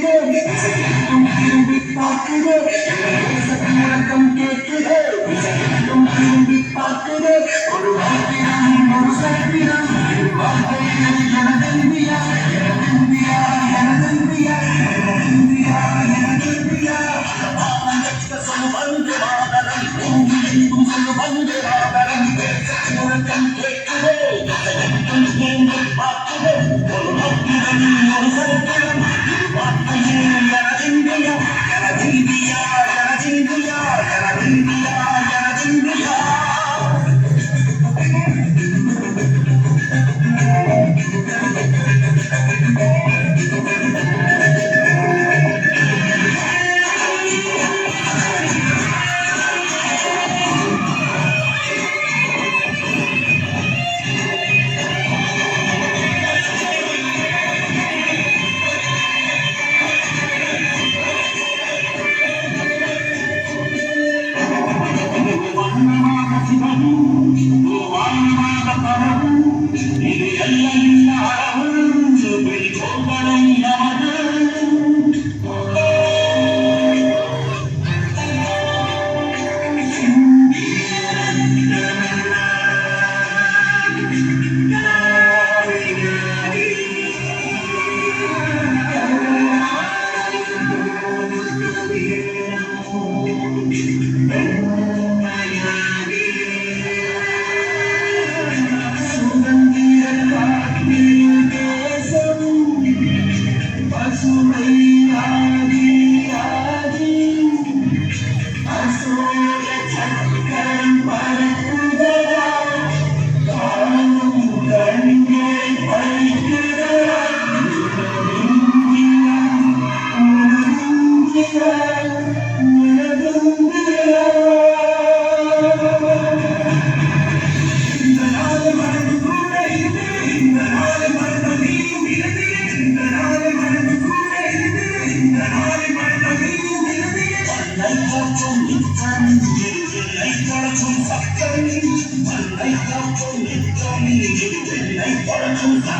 பார்க்குதே இசையும் திரும்பி பார்க்குதே முழக்கம் கேட்குதே இசையும் திரும்பி பார்க்குதே ஒரு வார்த்தைதான் ஒரு சத்திரம் வார்த்தைகள் எனதென்பியா எனதென்பியா எனதென்பியா எனதென்பியா எனதென்பியா சொல்லு வந்து மாதரம் எங்கும் சொல்லு வந்து மாதரம் முழக்கம் கேட்குதே இசையும் திரும்பி பார்க்குதே ஒரு வார்த்தைதான் ஒரு சத்திரம் வார்த்தைகள் எனதென்பியா எனதென்பியா எனதென்பியா எனதென்பியா எனதென்பியா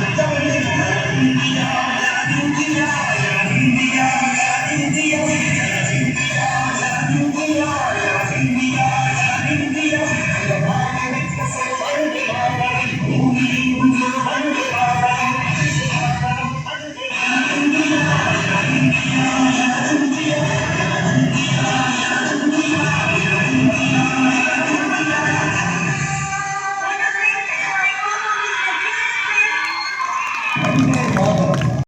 Thank you.